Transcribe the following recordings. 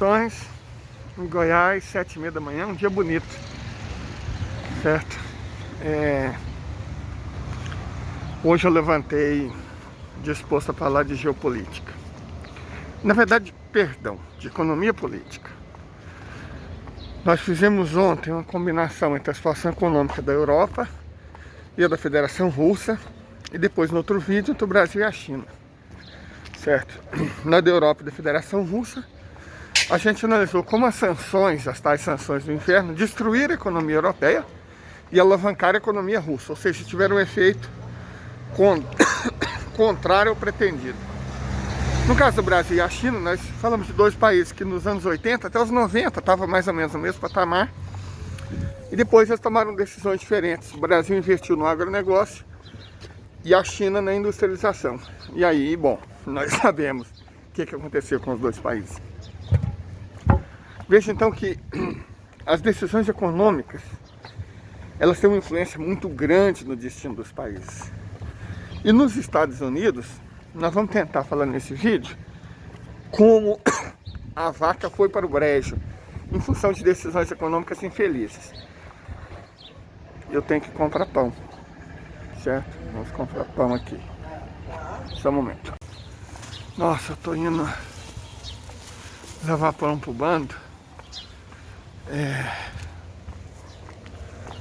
Sertões, em Goiás, 7h30 da manhã, um dia bonito, certo? Hoje eu levantei disposto a falar de geopolítica. Na verdade, perdão, de economia política. Nós fizemos ontem uma combinação entre a situação econômica da Europa e a da Federação Russa, e depois no outro vídeo entre o Brasil e a China, certo? Na da Europa e da Federação Russa, a gente analisou como as sanções, as tais sanções do inverno, destruíram a economia europeia e alavancaram a economia russa, ou seja, tiveram um efeito contrário ao pretendido. No caso do Brasil e a China, nós falamos de dois países que nos anos 80 até os 90 estavam mais ou menos no mesmo patamar, e depois eles tomaram decisões diferentes. O Brasil investiu no agronegócio e a China na industrialização. E aí, bom, nós sabemos o que aconteceu com os dois países. Veja então que as decisões econômicas, elas têm uma influência muito grande no destino dos países. E nos Estados Unidos, nós vamos tentar falar nesse vídeo como a vaca foi para o brejo em função de decisões econômicas infelizes. Eu tenho que comprar pão, certo? Vamos comprar pão aqui. Só um momento. Nossa, eu tô indo levar pão pro bando.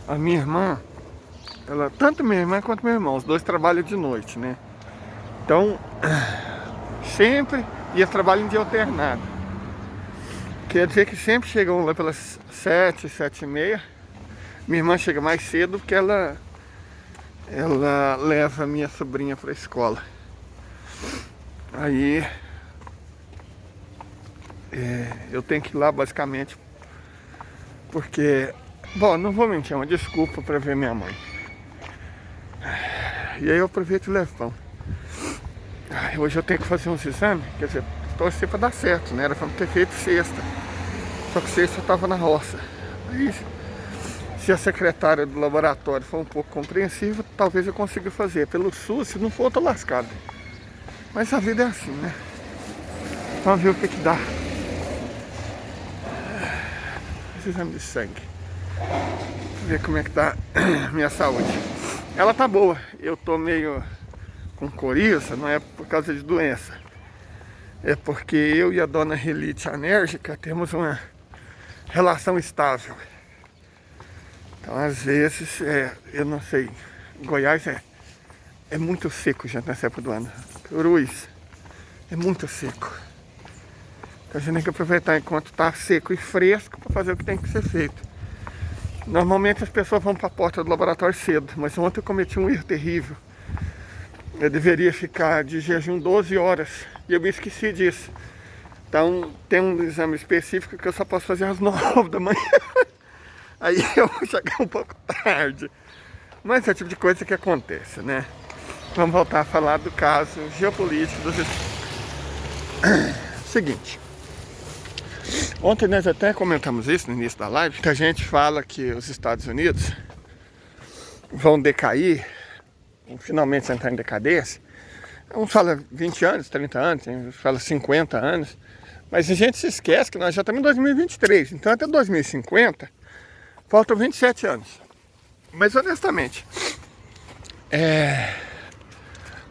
A minha irmã, tanto minha irmã quanto meu irmão, os dois trabalham de noite, né? Então, sempre ia trabalhar em dia alternado. Quer dizer que sempre chegam lá pelas 7, 7h30. Minha irmã chega mais cedo porque ela leva a minha sobrinha para a escola. Aí eu tenho que ir lá basicamente porque, bom, não vou mentir, é uma desculpa para ver minha mãe. E aí eu aproveito e levo pão. Hoje eu tenho que fazer uns exames, quer dizer, torcer para dar certo, né? Era para ter feito sexta. Só que sexta eu estava na roça. Aí, se a secretária do laboratório for um pouco compreensiva, talvez eu consiga fazer. Pelo SUS, se não for, eu tô lascado. Mas a vida é assim, né? Vamos ver o que dá. Esse exame de sangue. Ver como é que tá minha saúde. Ela tá boa. Eu tô meio com coriza, não é por causa de doença. É porque eu e a dona rinite alérgica temos uma relação estável. Então, às vezes, eu não sei, Goiás é muito seco já nessa época do ano. Cruz é muito seco. Então a gente tem que aproveitar enquanto está seco e fresco para fazer o que tem que ser feito. Normalmente as pessoas vão para a porta do laboratório cedo, mas ontem eu cometi um erro terrível. Eu deveria ficar de jejum 12 horas e eu me esqueci disso. Então tem um exame específico que eu só posso fazer às 9 da manhã. Aí eu vou chegar um pouco tarde. Mas é o tipo de coisa que acontece, né? Vamos voltar a falar do caso geopolítico dos Seguinte. Ontem nós até comentamos isso no início da live, que a gente fala que os Estados Unidos vão decair, finalmente entrar em decadência. Uns fala 20 anos, 30 anos, uns fala 50 anos, mas a gente se esquece que nós já estamos em 2023, então até 2050 faltam 27 anos. Mas honestamente,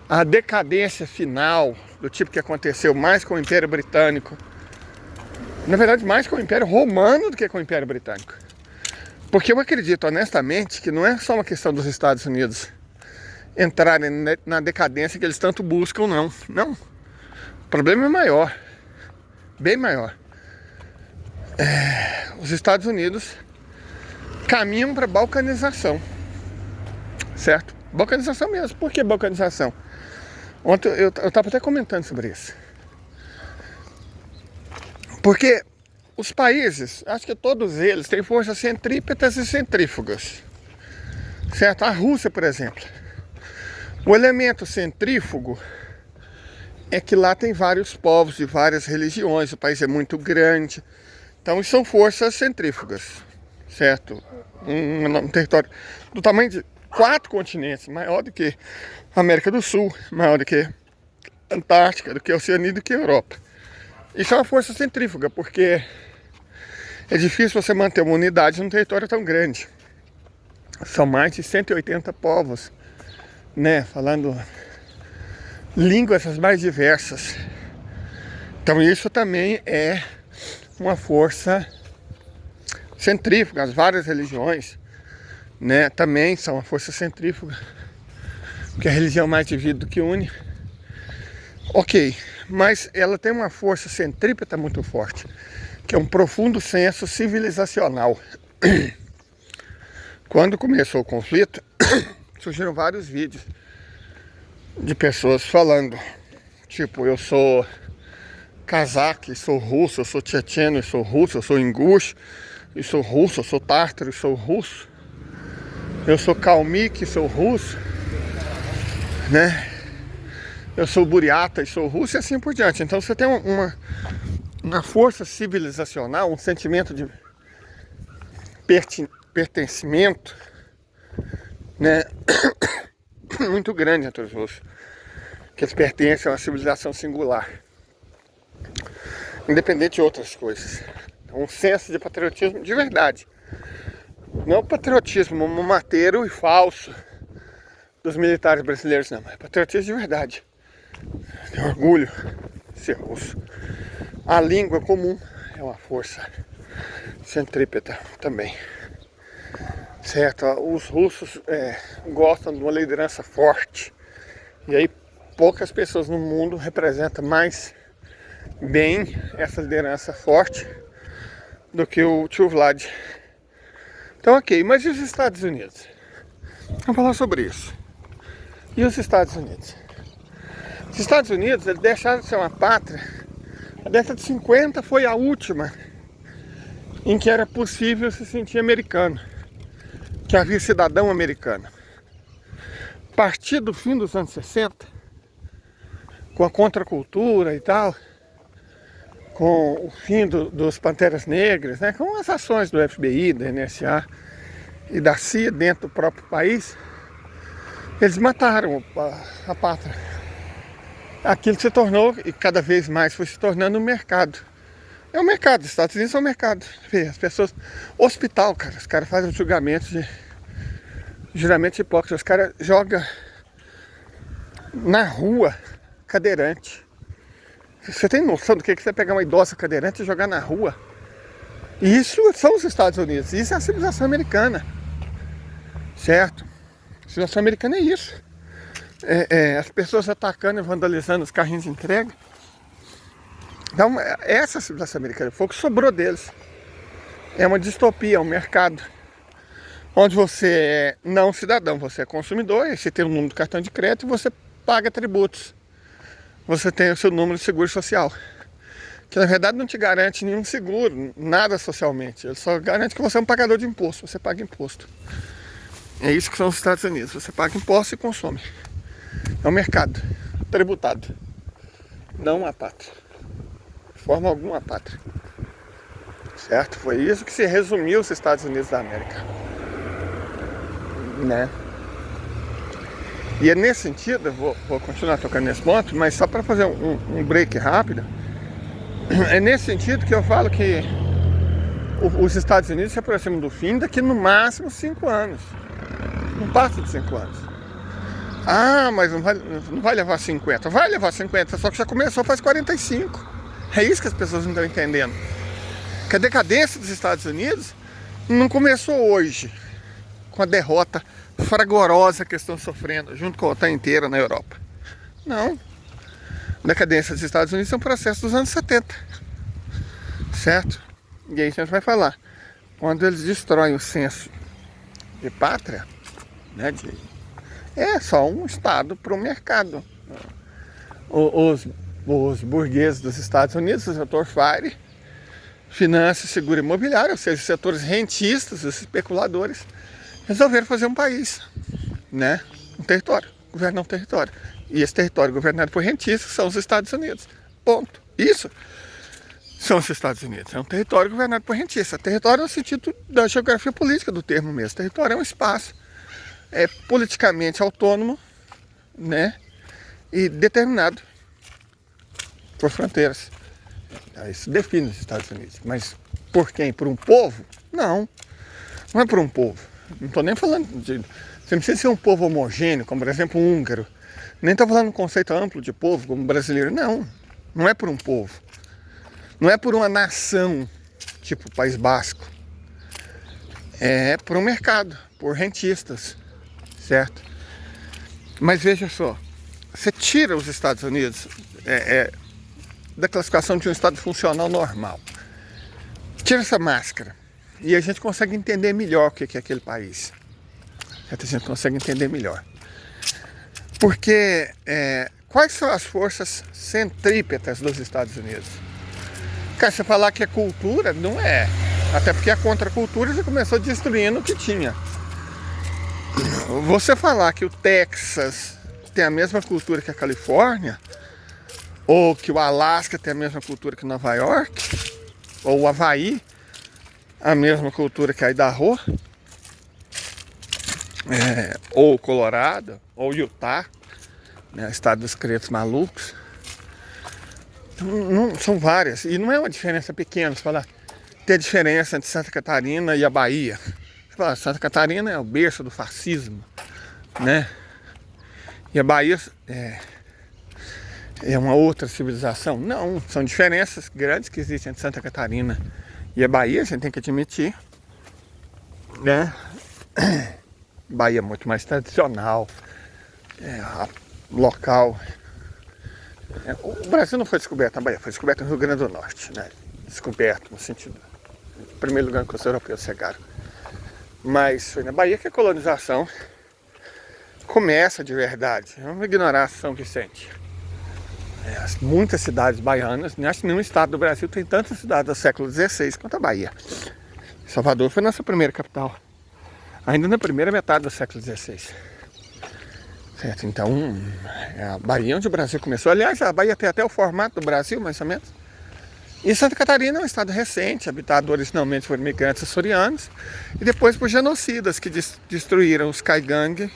a decadência final, do tipo que aconteceu mais com o Império Britânico, na verdade mais com o Império Romano do que com o Império Britânico. Porque eu acredito honestamente que não é só uma questão dos Estados Unidos entrarem na decadência que eles tanto buscam, não. Não. O problema é maior. Bem maior. Os Estados Unidos caminham para balcanização. Certo? Balcanização mesmo. Por que balcanização? Ontem eu estava até comentando sobre isso. Porque os países, acho que todos eles têm forças centrípetas e centrífugas. Certo? A Rússia, por exemplo. O elemento centrífugo é que lá tem vários povos e várias religiões, o país é muito grande. Então são forças centrífugas, certo? Um território do tamanho de 4 continentes, maior do que a América do Sul, maior do que a Antártica, do que a Oceania e do que a Europa. Isso é uma força centrífuga, porque é difícil você manter uma unidade num território tão grande. São mais de 180 povos, né? Falando línguas as mais diversas. Então isso também é uma força centrífuga. As várias religiões, né, também são uma força centrífuga, porque a religião mais divide do que une. Ok, mas ela tem uma força centrípeta muito forte, que é um profundo senso civilizacional. Quando começou o conflito, surgiram vários vídeos de pessoas falando, tipo, eu sou cazaque, sou russo, eu sou tchetcheno, eu sou russo, eu sou inguxo, eu sou russo, eu sou tártaro, eu sou russo, eu sou calmique, sou russo, né? Eu sou buriata e sou russo e assim por diante. Então você tem uma força civilizacional, um sentimento de pertencimento, né? Muito grande entre os russos, que eles pertencem a uma civilização singular, independente de outras coisas. Um senso de patriotismo de verdade. Não patriotismo mamateiro e falso dos militares brasileiros, não. É patriotismo de verdade. Tem orgulho de ser russo. A língua comum é uma força centrípeta também. Certo? Os russos gostam de uma liderança forte. E aí poucas pessoas no mundo representam mais bem essa liderança forte do que o tio Vlad. Então ok, mas e os Estados Unidos? Vamos falar sobre isso. E os Estados Unidos? Os Estados Unidos, eles deixaram de ser uma pátria. A década de 50 foi a última em que era possível se sentir americano, que havia cidadão americano. A partir do fim dos anos 60, com a contracultura e tal, com o fim dos Panteras Negras, né, com as ações do FBI, da NSA e da CIA dentro do próprio país, eles mataram a pátria. Aquilo se tornou, e cada vez mais foi se tornando um mercado. É um mercado, os Estados Unidos é um mercado. As pessoas... Hospital, cara, os caras fazem julgamentos de hipócritas. Os caras jogam na rua cadeirante. Você tem noção do que é você pegar uma idosa cadeirante e jogar na rua? E isso são os Estados Unidos, isso é a civilização americana. Certo? A civilização americana é isso. As pessoas atacando e vandalizando os carrinhos de entrega. Então, essa civilização americana foi o que sobrou deles. É uma distopia, é um mercado onde você é não cidadão, você é consumidor, e você tem o número do cartão de crédito e você paga tributos. Você tem o seu número de seguro social, que na verdade não te garante nenhum seguro, nada socialmente. Ele só garante que você é um pagador de imposto, você paga imposto. É isso que são os Estados Unidos, você paga imposto e consome. É um mercado tributado, não uma pátria, de forma alguma a pátria. Certo? Foi isso que se resumiu os Estados Unidos da América, né? E é nesse sentido, eu vou continuar tocando nesse ponto, mas só para fazer um break rápido, é nesse sentido que eu falo que os Estados Unidos se aproximam do fim daqui no máximo 5 anos. Não passa de 5 anos. Ah, mas não vai levar 50. Vai levar 50, só que já começou faz 45. É isso que as pessoas não estão entendendo. Que a decadência dos Estados Unidos não começou hoje, com a derrota fragorosa que estão sofrendo, junto com a OTAN inteira na Europa. Não. A decadência dos Estados Unidos é um processo dos anos 70. Certo? E aí a gente vai falar. Quando eles destroem o senso de pátria, né, é só um Estado para o mercado. Os burgueses dos Estados Unidos, o setor FARE, finança e seguro imobiliário, ou seja, os setores rentistas, os especuladores, resolveram fazer um país, né? Um território, governar um território. E esse território governado por rentistas são os Estados Unidos. Ponto. Isso são os Estados Unidos. É um território governado por rentistas. Território no sentido da geografia política do termo mesmo. Território é um espaço politicamente autônomo, né? E determinado por fronteiras. Isso define os Estados Unidos. Mas por quem? Por um povo? Não. Não é por um povo. Não estou nem falando de... Você não precisa ser um povo homogêneo, como por exemplo um húngaro. Nem estou falando um conceito amplo de povo, como brasileiro. Não. Não é por um povo. Não é por uma nação, tipo o País Basco. É por um mercado, por rentistas, certo? Mas veja só, você tira os Estados Unidos da classificação de um estado funcional normal. Tira essa máscara e a gente consegue entender melhor o que é aquele país. A gente consegue entender melhor. Porque quais são as forças centrípetas dos Estados Unidos? Cara, você falar que é cultura, não é. Até porque a contracultura já começou destruindo o que tinha. Você falar que o Texas tem a mesma cultura que a Califórnia, ou que o Alasca tem a mesma cultura que Nova York, ou o Havaí, a mesma cultura que a Idaho, ou o Colorado, ou Utah, né, estado dos cretos malucos. Não, são várias, e não é uma diferença pequena. Você fala, tem a diferença entre Santa Catarina e a Bahia. Você fala, Santa Catarina é o berço do fascismo, né? E a Bahia é uma outra civilização. Não, são diferenças grandes que existem entre Santa Catarina e a Bahia, a gente tem que admitir, né? Bahia é muito mais tradicional, local. O Brasil não foi descoberto na Bahia, foi descoberto no Rio Grande do Norte, né? Descoberto no sentido, em primeiro lugar, que os europeus chegaram. Mas foi na Bahia que a colonização começa de verdade. Vamos ignorar São Vicente. Muitas cidades baianas, nem acho que nenhum estado do Brasil tem tantas cidades do século XVI quanto a Bahia. Salvador foi nossa primeira capital, ainda na primeira metade do século XVI. Certo? Então, a Bahia onde o Brasil começou. Aliás, a Bahia tem até o formato do Brasil, mais ou menos. E Santa Catarina é um estado recente, habitado originalmente por imigrantes açorianos e depois por genocidas que destruíram os caigangue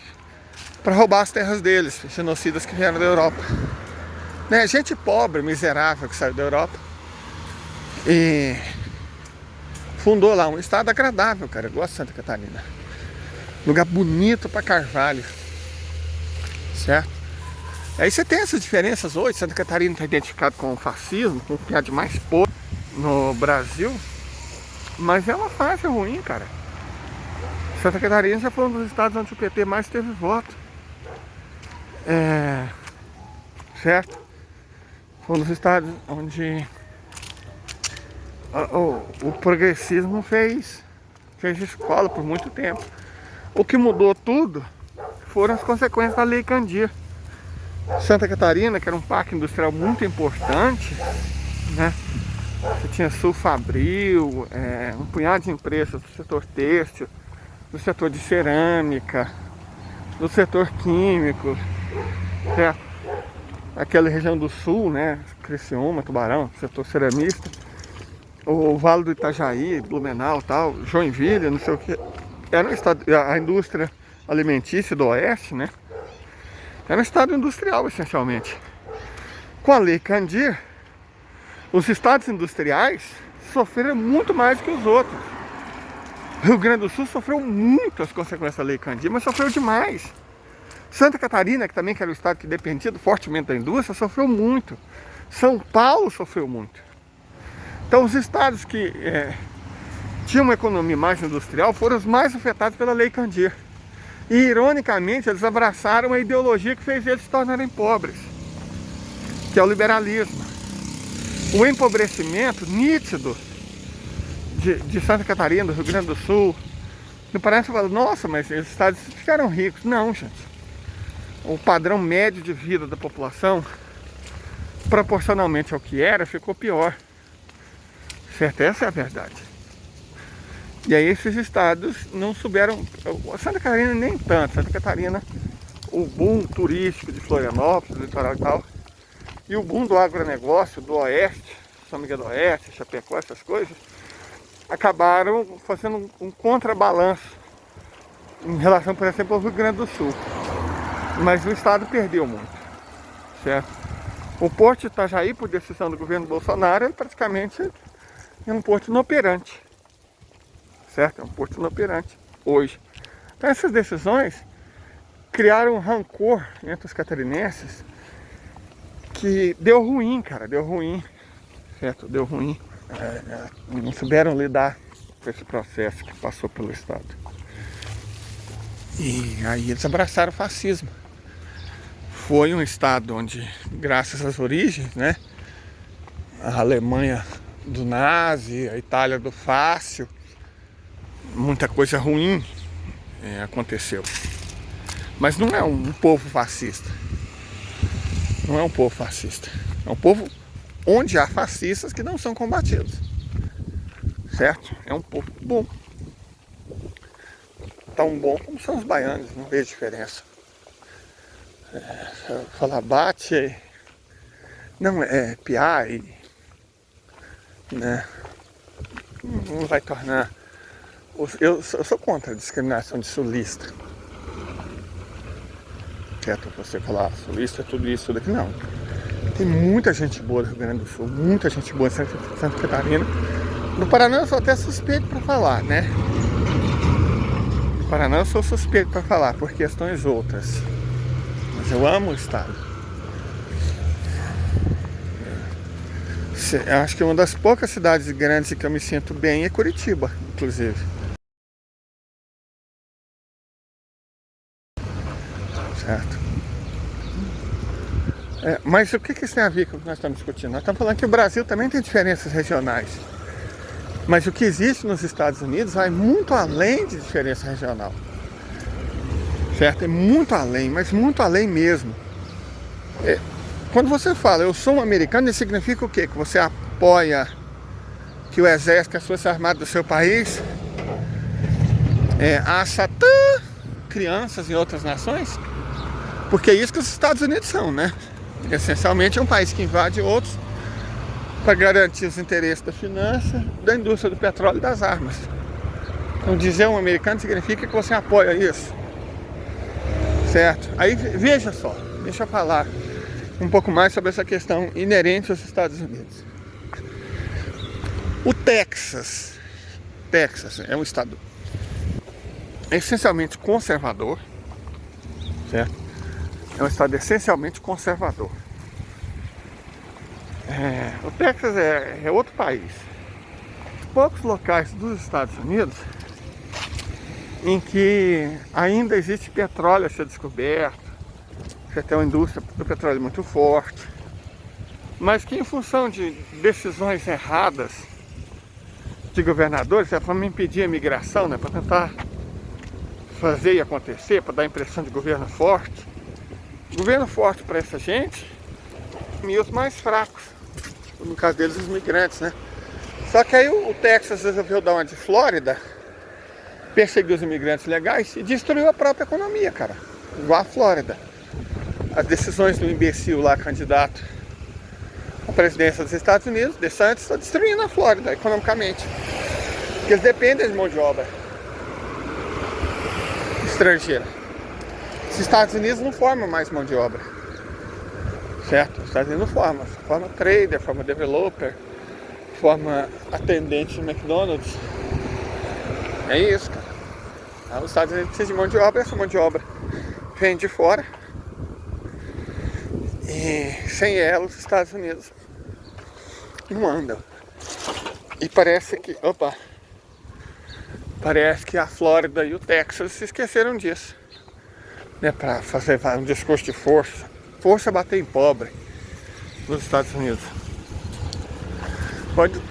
para roubar as terras deles, genocidas que vieram da Europa. Né? Gente pobre, miserável que saiu da Europa e fundou lá um estado agradável, cara. Eu gosto de Santa Catarina. Lugar bonito para carvalho. Certo? Aí você tem essas diferenças hoje. Santa Catarina está identificado com o fascismo, com o que há de mais podre no Brasil. Mas é uma fase ruim, cara. Santa Catarina já foi um dos estados onde o PT mais teve voto. Certo? Foi um dos estados onde o progressismo fez escola por muito tempo. O que mudou tudo foram as consequências da Lei Candir. Santa Catarina, que era um parque industrial muito importante, né? Você tinha Sulfabril, um punhado de empresas do setor têxtil, do setor de cerâmica, do setor químico, certo? Aquela região do sul, né? Criciúma, Tubarão, setor ceramista, o Vale do Itajaí, Blumenau, tal, Joinville, não sei o que. Era um estado, a indústria alimentícia do oeste, né? Era um estado industrial, essencialmente. Com a Lei Candir, os estados industriais sofreram muito mais que os outros. Rio Grande do Sul sofreu muito as consequências da Lei Candir, mas sofreu demais. Santa Catarina, que também era o estado que dependia fortemente da indústria, sofreu muito. São Paulo sofreu muito. Então os estados que tinham uma economia mais industrial foram os mais afetados pela Lei Candir. E, ironicamente, eles abraçaram a ideologia que fez eles se tornarem pobres, que é o liberalismo. O empobrecimento nítido de Santa Catarina, do Rio Grande do Sul, não parece falar, nossa, mas esses estados ficaram ricos. Não, gente. O padrão médio de vida da população, proporcionalmente ao que era, ficou pior. Certo? Essa é a verdade. E aí esses estados não souberam... Santa Catarina nem tanto. Santa Catarina, o boom turístico de Florianópolis, do litoral e tal, e o boom do agronegócio do oeste, São Miguel do Oeste, Chapecó, essas coisas, acabaram fazendo um contrabalanço em relação, por exemplo, ao Rio Grande do Sul. Mas o estado perdeu muito, certo? O porto de Itajaí, por decisão do governo Bolsonaro, é praticamente um porto inoperante. Certo? É um porto inoperante hoje. Então essas decisões criaram um rancor entre os catarinenses que deu ruim, cara, deu ruim. Certo? Deu ruim. Não souberam lidar com esse processo que passou pelo Estado. E aí eles abraçaram o fascismo. Foi um Estado onde, graças às origens, né, a Alemanha do nazi, a Itália do fácil, muita coisa ruim aconteceu. Mas não é um povo fascista. Não é um povo fascista. É um povo onde há fascistas que não são combatidos. Certo? É um povo bom. Tão bom como são os baianos, não vejo diferença. Falar bate, não é piai, né? Não vai tornar. Eu sou contra a discriminação de sulista. Certo? Você falar sulista é tudo isso, tudo aqui, não. Tem muita gente boa do Rio Grande do Sul, muita gente boa de Santa Catarina. No Paraná eu sou até suspeito para falar, né? No Paraná eu sou suspeito para falar por questões outras. Mas eu amo o estado. Eu acho que uma das poucas cidades grandes que eu me sinto bem é Curitiba, inclusive. Certo? Mas o que isso tem a ver com o que nós estamos discutindo? Nós estamos falando que o Brasil também tem diferenças regionais. Mas o que existe nos Estados Unidos vai muito além de diferença regional. Certo? É muito além, mas muito além mesmo. Quando você fala, eu sou um americano, isso significa o quê? Que você apoia que o exército, as forças armadas do seu país acha crianças em outras nações? Porque é isso que os Estados Unidos são, né? Essencialmente é um país que invade outros para garantir os interesses da finança, da indústria do petróleo e das armas. Então dizer um americano significa que você apoia isso. Certo? Aí veja só, deixa eu falar um pouco mais sobre essa questão inerente aos Estados Unidos. O Texas é um estado essencialmente conservador, certo? É um estado essencialmente conservador. O Texas é outro país. Poucos locais dos Estados Unidos em que ainda existe petróleo a ser descoberto, você tem uma indústria do petróleo muito forte, mas que em função de decisões erradas de governadores, para impedir a imigração, né, para tentar fazer e acontecer, para dar a impressão de governo forte para essa gente, e os mais fracos, no caso deles os migrantes, né? Só que aí o Texas resolveu dar uma de Flórida, perseguiu os imigrantes legais e destruiu a própria economia, cara, igual a Flórida. As decisões do imbecil lá, candidato à presidência dos Estados Unidos, DeSantis, está destruindo a Flórida economicamente, porque eles dependem de mão de obra estrangeira. Os Estados Unidos não formam mais mão de obra, certo? Os Estados Unidos não formam, forma trader, forma developer, forma atendente no McDonald's. É isso, cara. Os Estados Unidos precisam de mão de obra, essa mão de obra vem de fora. E sem ela os Estados Unidos não andam. E parece que a Flórida e o Texas se esqueceram disso, né, para fazer um discurso de força bater em pobre nos Estados Unidos.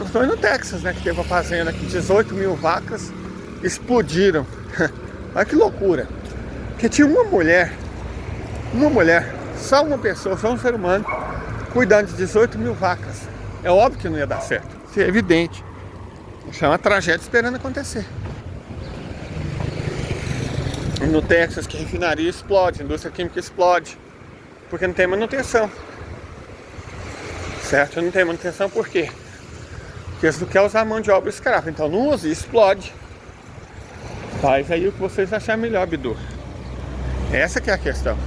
Estou no Texas, né, que teve uma fazenda que 18 mil vacas explodiram. Olha que loucura. Porque tinha uma mulher, só uma pessoa, só um ser humano, cuidando de 18 mil vacas. É óbvio que não ia dar certo, isso é evidente. Isso é uma tragédia esperando acontecer. E no Texas, que a refinaria explode, a indústria química explode, porque não tem manutenção. Certo? Não tem manutenção por quê? Porque eles não querem usar mão de obra escrava. Então não use, explode. Faz aí o que vocês acharem melhor, Bidu. Essa que é a questão.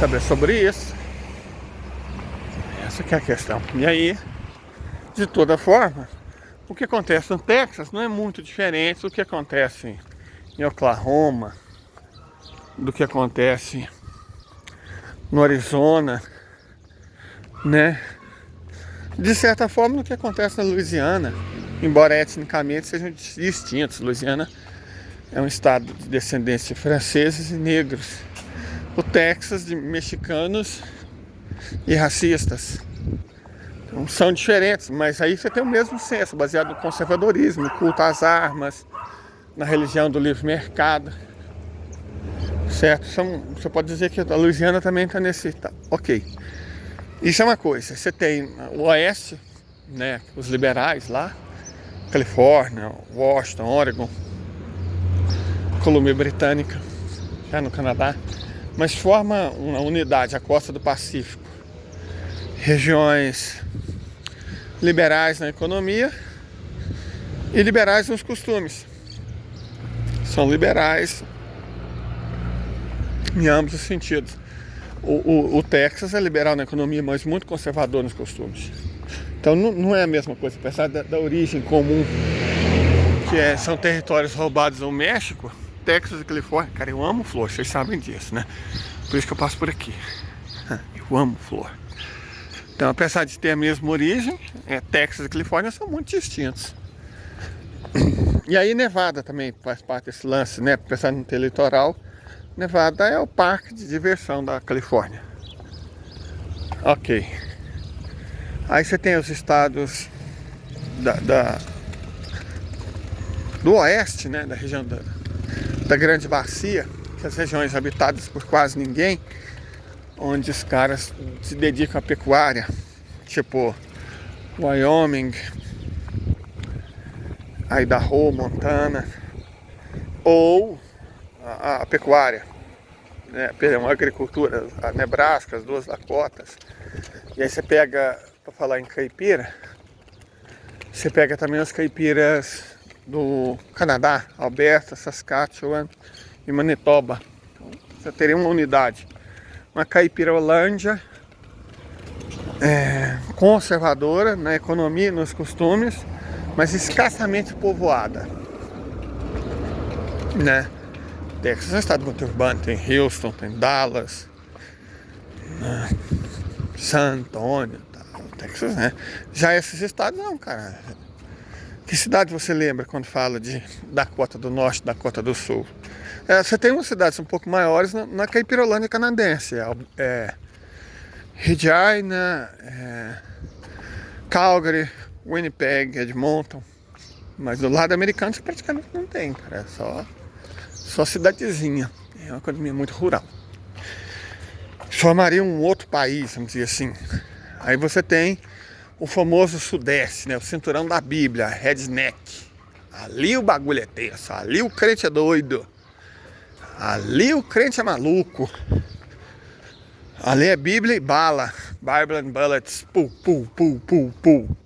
Saber sobre isso. Essa que é a questão. E aí, de toda forma, o que acontece no Texas não é muito diferente do que acontece em Oklahoma, do que acontece no Arizona, né? De certa forma, do que acontece na Louisiana, embora etnicamente sejam distintos. Louisiana é um estado de descendência de franceses e negros. O Texas de mexicanos e racistas. Então, são diferentes, mas aí você tem o mesmo senso, baseado no conservadorismo, no culto às armas, na religião do livre mercado. Certo? Você pode dizer que a Louisiana também está nesse... Tá, ok. Isso é uma coisa. Você tem o oeste, né, os liberais lá, Califórnia, Washington, Oregon, Colômbia Britânica, já no Canadá, mas forma uma unidade, a costa do Pacífico. Regiões liberais na economia e liberais nos costumes. São liberais em ambos os sentidos. O Texas é liberal na economia, mas muito conservador nos costumes. Então não é a mesma coisa. Apesar da origem comum, que são territórios roubados ao México, Texas e Califórnia. Cara, eu amo flor, vocês sabem disso, né? Por isso que eu passo por aqui. Eu amo flor. Então, apesar de ter a mesma origem, Texas e Califórnia são muito distintos. E aí Nevada também faz parte desse lance, né? Apesar de não ter litoral, Nevada é o parque de diversão da Califórnia. Ok. Aí você tem os estados do oeste, né? Da região da Grande Bacia, que as regiões habitadas por quase ninguém, onde os caras se dedicam à pecuária, tipo Wyoming, Idaho, Montana, ou a pecuária, né? Perdão, a agricultura, a Nebraska, as duas Dakotas. E aí você pega, para falar em caipira, você pega também os caipiras do Canadá, Alberta, Saskatchewan e Manitoba. Então, você teria uma unidade, uma caipirolândia conservadora na economia e nos costumes, mas escassamente povoada, né? Texas é um estado muito urbano, tem Houston, tem Dallas, né? San Antonio, Texas, né? Já esses estados não, cara. Que cidade você lembra quando fala de Dakota do Norte, Dakota do Sul? Você tem umas cidades um pouco maiores na Caipirolândia canadense, Regina, Calgary, Winnipeg, Edmonton. Mas do lado americano você praticamente não tem, cara. É só cidadezinha. É uma economia muito rural. Formaria um outro país, vamos dizer assim. Aí você tem o famoso Sudeste, né? O cinturão da Bíblia, redneck. Ali o bagulho é tenso, ali o crente é doido. Ali o crente é maluco. Ali é Bíblia e bala. Bible and bullets. Pu, pu, pu, pu, pu.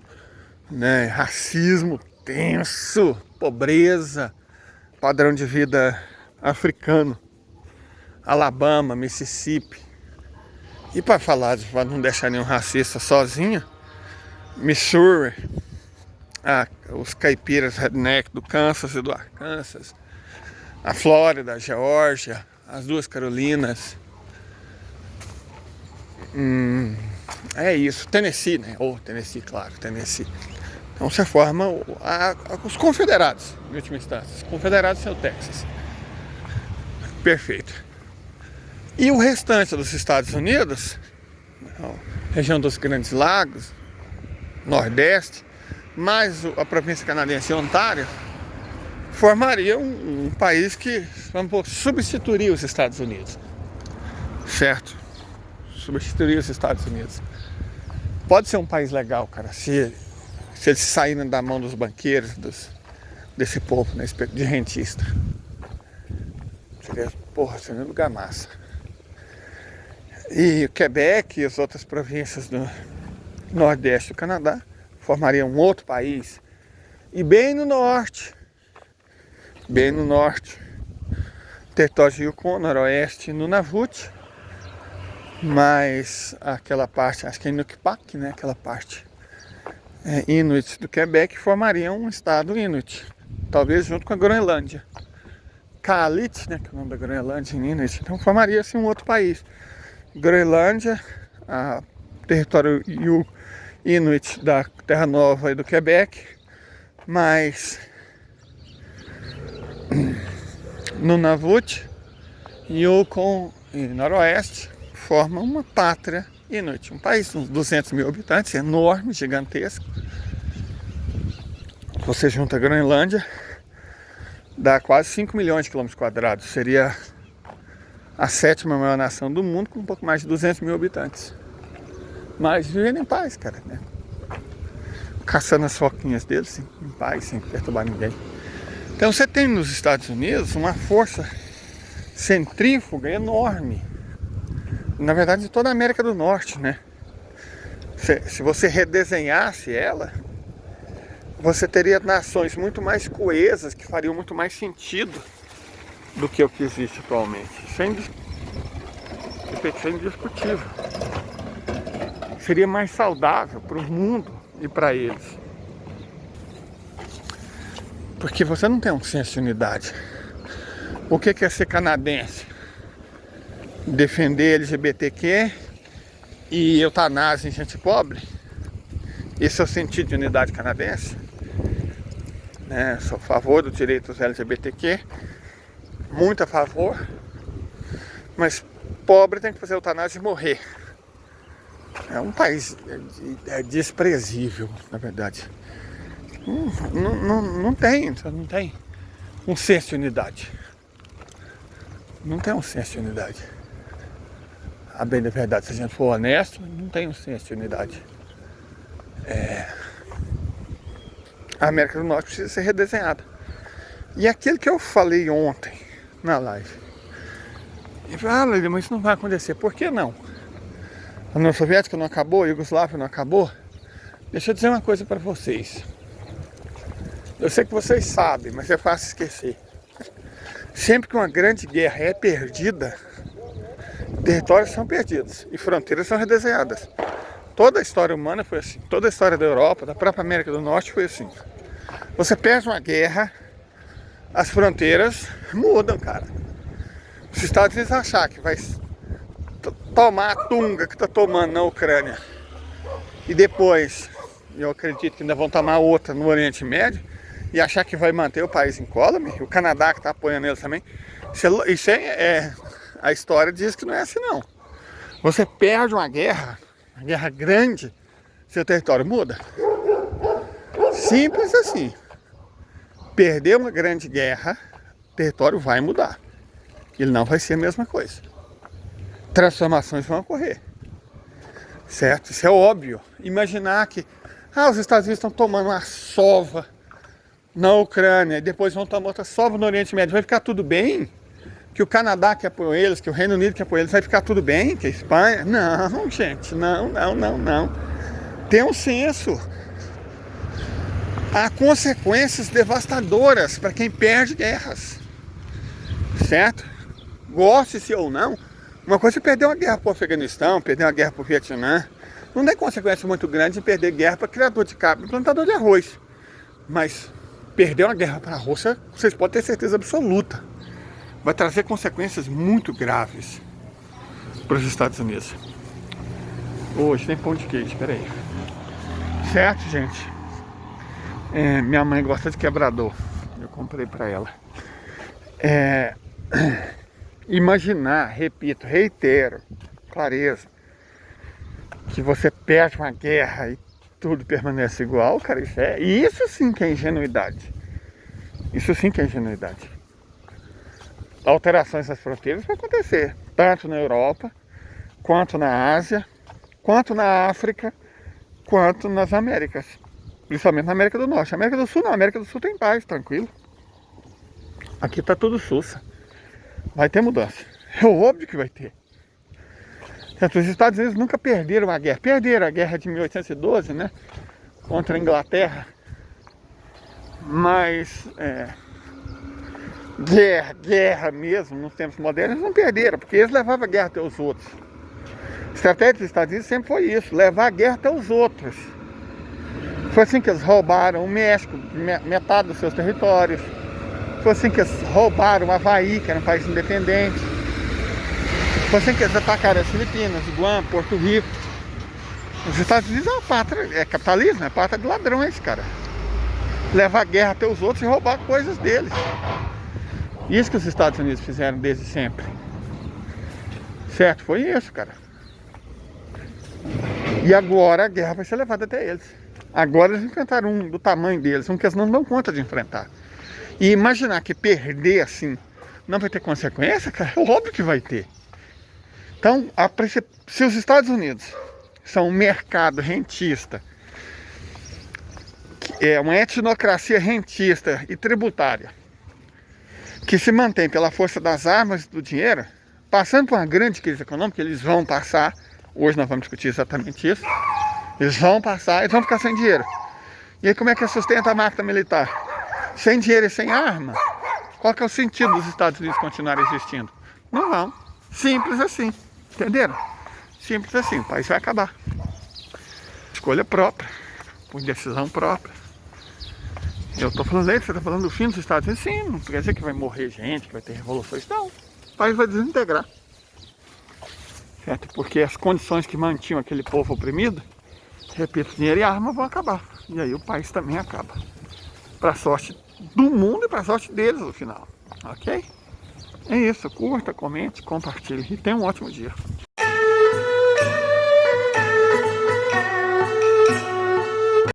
Né? Racismo tenso. Pobreza. Padrão de vida africano. Alabama, Mississippi. E para não deixar nenhum racista sozinho, Missouri. Os caipiras redneck do Kansas e do Arkansas. A Flórida, a Geórgia, as duas Carolinas. É isso, Tennessee, né? Tennessee, claro, Tennessee. Então você forma os confederados, em última instância. Os confederados são o Texas. Perfeito. E o restante dos Estados Unidos, região dos Grandes Lagos, Nordeste, mais a província canadense Ontário, formaria um país que, substituiria os Estados Unidos. Certo? Substituiria os Estados Unidos. Pode ser um país legal, cara, se eles saírem da mão dos banqueiros, desse povo, né, de rentista. Seria um lugar massa. E o Quebec e as outras províncias do Nordeste do Canadá formariam um outro país. E bem no norte, território de Yukon, noroeste, Nunavut, mas aquela parte, acho que é Nukpak, né? Aquela parte Inuit do Quebec formaria um estado Inuit, talvez junto com a Groenlândia. Kalaalleq, né? Que é o nome da Groenlândia em Inuit, então formaria-se um outro país. Groenlândia, território Inuit da Terra Nova e do Quebec, mas Nunavut e Yukon e Noroeste formam uma pátria Inuit, um país com uns 200 mil habitantes, enorme, gigantesco. Você junta a Groenlândia, dá quase 5 milhões de quilômetros quadrados, seria a 7ª maior nação do mundo, com um pouco mais de 200 mil habitantes. Mas vivendo em paz, cara, né? Caçando as foquinhas deles, em paz, sem perturbar ninguém. Então você tem nos Estados Unidos uma força centrífuga enorme. Na verdade, de toda a América do Norte, né? Se você redesenhasse ela, você teria nações muito mais coesas, que fariam muito mais sentido do que o que existe atualmente. Isso é indiscutível. Seria mais saudável para o mundo e para eles. Porque você não tem um senso de unidade. O que é ser canadense? Defender LGBTQ e eutanásia em gente pobre? Esse é o sentido de unidade canadense? Sou a favor dos direitos LGBTQ, muito a favor, mas pobre tem que fazer eutanásia e morrer. É um país desprezível, na verdade. Não tem um senso de unidade. Não tem um senso de unidade. A bem da verdade, se a gente for honesto, não tem um senso de unidade. A América do Norte precisa ser redesenhada. E aquilo que eu falei ontem na live, eu falei, mas isso não vai acontecer. Por que não? A União Soviética não acabou, a Iugoslávia não acabou. Deixa eu dizer uma coisa para vocês. Eu sei que vocês sabem, mas é fácil esquecer. Sempre que uma grande guerra é perdida, territórios são perdidos e fronteiras são redesenhadas. Toda a história humana foi assim. Toda a história da Europa, da própria América do Norte foi assim. Você perde uma guerra, as fronteiras mudam, cara. Os Estados Unidos achar que vai tomar a tunga que está tomando na Ucrânia e depois, eu acredito que ainda vão tomar outra no Oriente Médio e achar que vai manter o país incólume, o Canadá que está apoiando eles também, isso a história diz que não é assim não. Você perde uma guerra grande, seu território muda. Simples assim. Perder uma grande guerra, o território vai mudar. Ele não vai ser a mesma coisa. Transformações vão ocorrer. Certo? Isso é óbvio. Imaginar que os Estados Unidos estão tomando uma sova na Ucrânia e depois vão tomar outra sova no Oriente Médio. Vai ficar tudo bem? Que o Canadá que apoiou eles, que o Reino Unido que apoiou eles, vai ficar tudo bem? Que a Espanha? Não, gente. Não. Tem um senso. Há consequências devastadoras para quem perde guerras. Certo? Goste-se ou não, uma coisa é perder uma guerra para o Afeganistão, perder uma guerra para o Vietnã. Não tem consequência muito grande em perder guerra para criador de cabra e plantador de arroz. Mas perder uma guerra para a Rússia, vocês podem ter certeza absoluta. Vai trazer consequências muito graves para os Estados Unidos. Hoje tem pão de queijo, peraí. Certo, gente? Minha mãe gosta de quebrador. Eu comprei para ela. Imaginar, repito, reitero, clareza, que você perde uma guerra e tudo permanece igual, cara, isso sim que é ingenuidade. Isso sim que é ingenuidade. Alterações nas fronteiras vão acontecer, tanto na Europa, quanto na Ásia, quanto na África, quanto nas Américas. Principalmente na América do Norte. América do Sul não, América do Sul tem paz, tranquilo. Aqui tá tudo sussa. Vai ter mudança. É óbvio que vai ter. Os Estados Unidos nunca perderam a guerra. Perderam a guerra de 1812, né? Contra a Inglaterra. Mas guerra mesmo, nos tempos modernos, não perderam, porque eles levavam a guerra até os outros. A estratégia dos Estados Unidos sempre foi isso, levar a guerra até os outros. Foi assim que eles roubaram o México, metade dos seus territórios. Foi assim que eles roubaram o Havaí, que era um país independente. Foi assim que eles atacaram as Filipinas, Guam, Porto Rico. Os Estados Unidos é uma pátria, é capitalismo, é pátria de ladrões, cara. Levar a guerra até os outros e roubar coisas deles. Isso que os Estados Unidos fizeram desde sempre. Certo? Foi isso, cara. E agora a guerra vai ser levada até eles. Agora eles enfrentaram um do tamanho deles, um que eles não dão conta de enfrentar. E imaginar que perder assim não vai ter consequência, cara, é óbvio que vai ter. Então, se os Estados Unidos são um mercado rentista, é uma etnocracia rentista e tributária, que se mantém pela força das armas e do dinheiro, passando por uma grande crise econômica, eles vão passar, hoje nós vamos discutir exatamente isso, eles vão passar, eles vão ficar sem dinheiro. E aí como é que sustenta a máquina militar? Sem dinheiro e sem arma? Qual que é o sentido dos Estados Unidos continuarem existindo? Não vão. Simples assim. Entenderam? Simples assim. O país vai acabar. Escolha própria. Por decisão própria. Eu estou falando aí, você está falando do fim dos Estados Unidos? Sim, não quer dizer que vai morrer gente, que vai ter revoluções. Não. O país vai desintegrar. Certo? Porque as condições que mantinham aquele povo oprimido, repito, dinheiro e arma vão acabar. E aí o país também acaba. Para a sorte do mundo e para a sorte deles no final. Ok? É isso. Curta, comente, compartilhe. E tenha um ótimo dia.